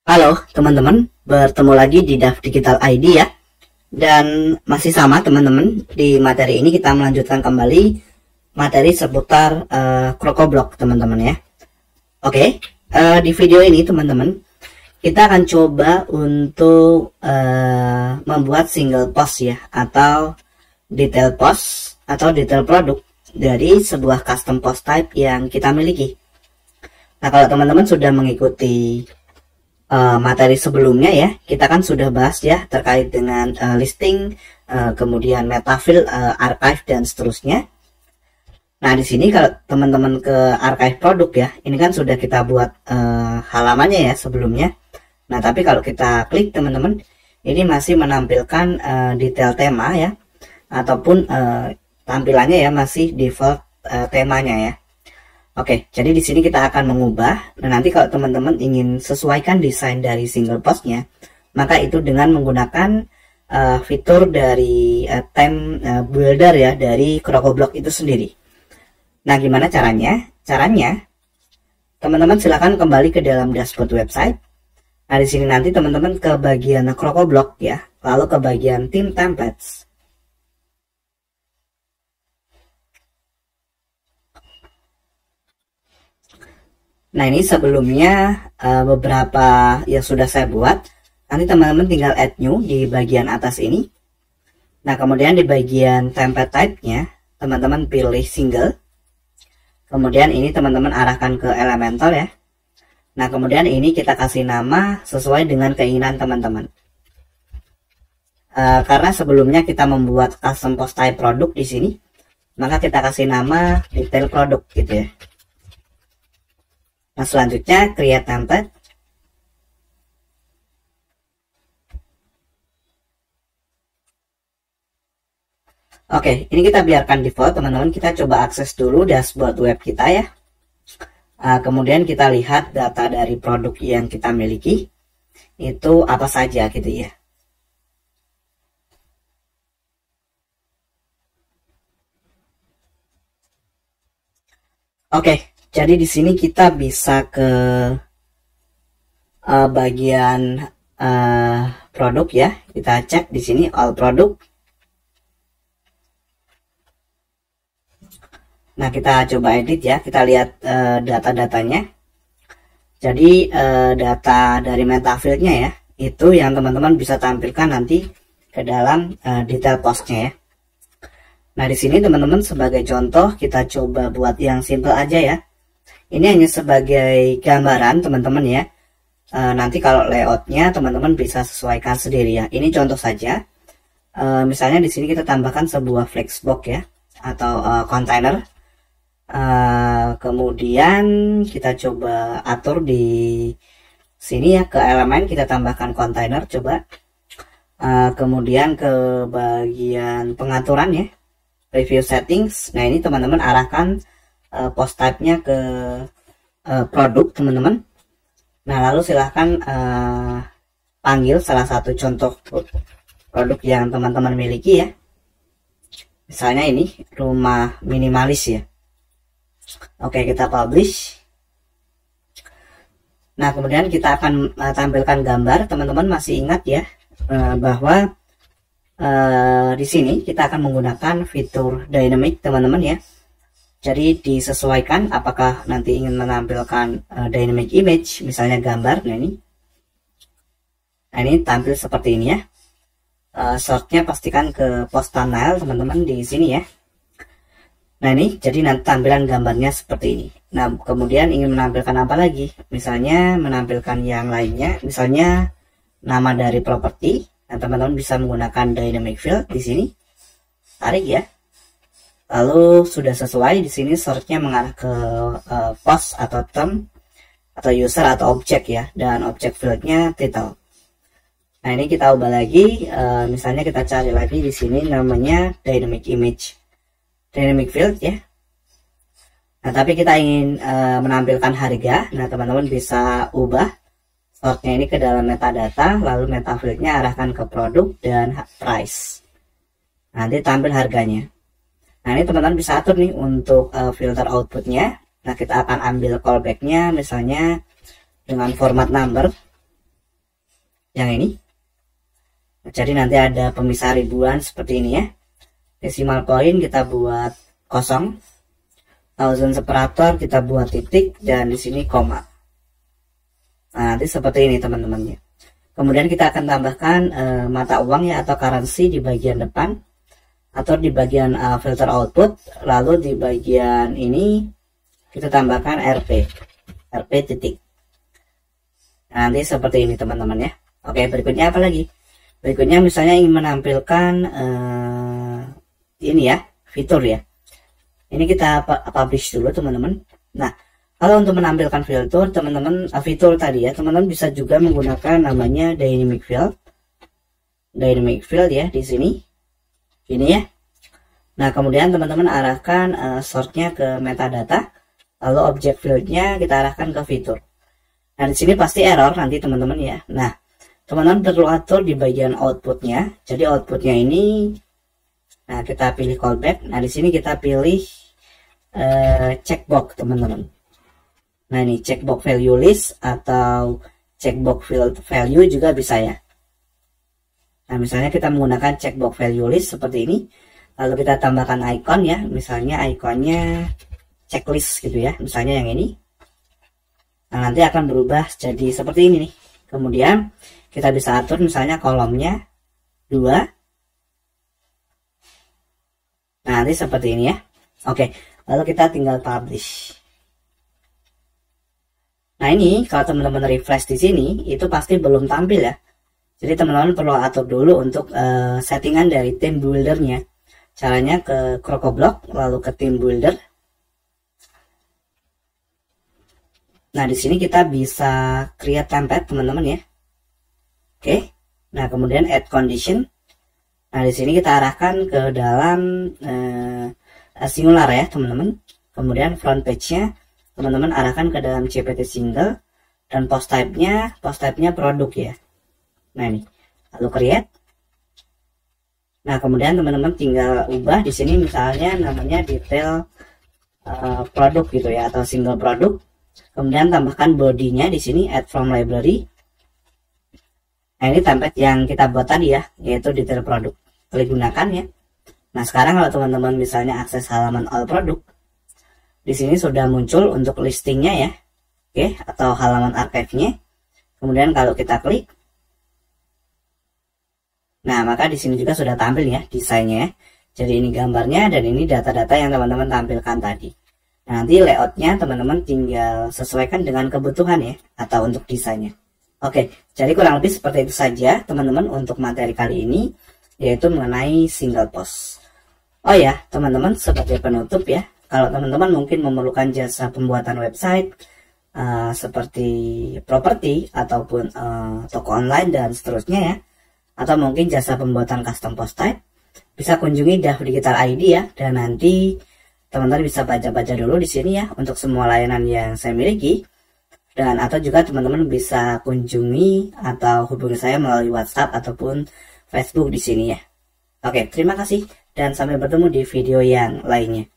Halo teman-teman, bertemu lagi di DAF Digital ID ya. Dan masih sama teman-teman, di materi ini kita melanjutkan kembali materi seputar CrocoBlock teman-teman ya. Oke, di video ini teman-teman, kita akan coba untuk membuat single post ya, atau detail post atau detail produk dari sebuah custom post type yang kita miliki. Nah, kalau teman-teman sudah mengikuti materi sebelumnya ya, kita kan sudah bahas ya terkait dengan listing, kemudian metafield, archive dan seterusnya. Nah, di sini kalau teman-teman ke archive produk ya, ini kan sudah kita buat halamannya ya sebelumnya. Nah, tapi kalau kita klik teman-teman, ini masih menampilkan detail tema ya, ataupun tampilannya ya masih default temanya ya. Oke, jadi di sini kita akan mengubah. Dan nanti kalau teman-teman ingin sesuaikan desain dari single postnya, maka itu dengan menggunakan fitur dari theme builder ya dari CrocoBlock itu sendiri. Nah, gimana caranya? Caranya, teman-teman silakan kembali ke dalam dashboard website. Nah, di sini nanti teman-teman ke bagian CrocoBlock ya, lalu ke bagian theme templates. Nah, ini sebelumnya beberapa yang sudah saya buat. Nanti teman-teman tinggal add new di bagian atas ini. Nah, kemudian di bagian template type-nya, teman-teman pilih single. Kemudian ini teman-teman arahkan ke Elementor ya. Nah, kemudian ini kita kasih nama sesuai dengan keinginan teman-teman. Karena sebelumnya kita membuat custom post type produk di sini, maka kita kasih nama detail produk gitu ya. Nah, selanjutnya create template. Oke, ini kita biarkan default teman-teman. Kita coba akses dulu dashboard web kita ya. Kemudian kita lihat data dari produk yang kita miliki itu apa saja gitu ya. Oke, jadi di sini kita bisa ke bagian produk ya. Kita cek di sini all produk. Nah, kita coba edit ya. Kita lihat data-datanya. Jadi data dari metafieldnya ya, itu yang teman-teman bisa tampilkan nanti ke dalam detail postnya ya. Nah, di sini teman-teman sebagai contoh kita coba buat yang simple aja ya. Ini hanya sebagai gambaran teman-teman ya. Nanti kalau layoutnya teman-teman bisa sesuaikan sendiri ya. Ini contoh saja. Misalnya di sini kita tambahkan sebuah flexbox ya, atau kontainer. Kemudian kita coba atur di sini ya, ke elemen kita tambahkan kontainer coba. Kemudian ke bagian pengaturan ya, review settings. Nah, ini teman-teman arahkan post type-nya ke produk teman-teman. Nah, lalu silahkan panggil salah satu contoh produk yang teman-teman miliki ya. Misalnya ini rumah minimalis ya. Oke, kita publish. Nah, kemudian kita akan tampilkan gambar. Teman-teman masih ingat ya bahwa di sini kita akan menggunakan fitur dynamic teman-teman ya. Jadi disesuaikan apakah nanti ingin menampilkan dynamic image, misalnya gambar. Nah, ini tampil seperti ini ya. Sortnya pastikan ke post thumbnail teman-teman di sini ya. Nah, ini jadi nanti tampilan gambarnya seperti ini. Nah, kemudian ingin menampilkan apa lagi? Misalnya menampilkan yang lainnya, misalnya nama dari properti. Nah, teman-teman bisa menggunakan dynamic field di sini. Tarik ya. Lalu sudah sesuai di sini sortnya mengarah ke post atau term atau user atau objek ya, dan objek fieldnya title. Nah, ini kita ubah lagi. Misalnya kita cari lagi di sini namanya dynamic image, dynamic field ya. Nah, tapi kita ingin menampilkan harga. Nah, teman-teman bisa ubah sortnya ini ke dalam metadata, lalu metafieldnya arahkan ke produk dan price. Nanti tampil harganya. Nah, ini teman-teman bisa atur nih untuk filter outputnya. Nah, kita akan ambil callbacknya misalnya dengan format number. yang ini. Jadi nanti ada pemisah ribuan seperti ini ya. Decimal point kita buat kosong, thousand separator kita buat titik, dan di sini koma. Nah, nanti seperti ini teman-teman ya. Kemudian kita akan tambahkan mata uang ya atau currency di bagian depan atau di bagian filter output. Lalu di bagian ini kita tambahkan RP titik. Nah, nanti seperti ini teman-teman ya. Oke, berikutnya apa lagi? Berikutnya misalnya ingin menampilkan ini ya, fitur ya. Ini kita publish dulu teman-teman. Nah, kalau untuk menampilkan fitur teman-teman, fitur tadi ya, teman-teman bisa juga menggunakan namanya dynamic field. Dynamic field ya di sini. Ini ya. Nah, kemudian teman-teman arahkan sortnya ke metadata, lalu object fieldnya kita arahkan ke fitur. Nah, di sini pasti error nanti teman-teman ya. Nah, teman-teman perlu atur di bagian outputnya. Jadi outputnya ini, nah kita pilih callback. Nah, di sini kita pilih checkbox teman-teman. Nah, ini checkbox value list atau checkbox field value juga bisa ya. Nah, misalnya kita menggunakan checkbox value list seperti ini. Lalu kita tambahkan icon ya. Misalnya iconnya checklist gitu ya. Misalnya yang ini. Nah, nanti akan berubah jadi seperti ini nih. Kemudian kita bisa atur misalnya kolomnya 2. Nah, nanti seperti ini ya. Oke, lalu kita tinggal publish. Nah, ini kalau teman-teman refresh di sini itu pasti belum tampil ya. Jadi teman-teman perlu atur dulu untuk settingan dari theme buildernya. Caranya ke CrocoBlock lalu ke theme builder. Nah, di sini kita bisa create template teman-teman ya. Oke. Nah, kemudian add condition. Nah, di sini kita arahkan ke dalam singular ya, teman-teman. Kemudian front page-nya teman-teman arahkan ke dalam CPT single, dan post type-nya produk ya. Nah, ini. Lalu create. Nah, kemudian teman-teman tinggal ubah di sini misalnya namanya detail produk gitu ya, atau single produk. Kemudian tambahkan body-nya di sini add from library. Nah, ini template yang kita buat tadi ya, yaitu detail produk. Klik gunakan ya. Nah, sekarang kalau teman-teman misalnya akses halaman all produk, di sini sudah muncul untuk listingnya ya, oke, atau halaman archive-nya. Kemudian kalau kita klik, nah maka di sini juga sudah tampil ya desainnya ya. Jadi ini gambarnya dan ini data-data yang teman-teman tampilkan tadi. Nah, nanti layoutnya teman-teman tinggal sesuaikan dengan kebutuhan ya, atau untuk desainnya. Oke, jadi kurang lebih seperti itu saja teman-teman untuk materi kali ini, yaitu mengenai single post. Oh ya, teman-teman, sebagai penutup ya, kalau teman-teman mungkin memerlukan jasa pembuatan website seperti properti ataupun toko online dan seterusnya ya, atau mungkin jasa pembuatan custom post type, bisa kunjungi DAF Digital ID ya, dan nanti teman-teman bisa baca-baca dulu di sini ya untuk semua layanan yang saya miliki. Dan atau juga teman-teman bisa kunjungi atau hubungi saya melalui WhatsApp ataupun Facebook di sini ya. Oke, terima kasih dan sampai bertemu di video yang lainnya.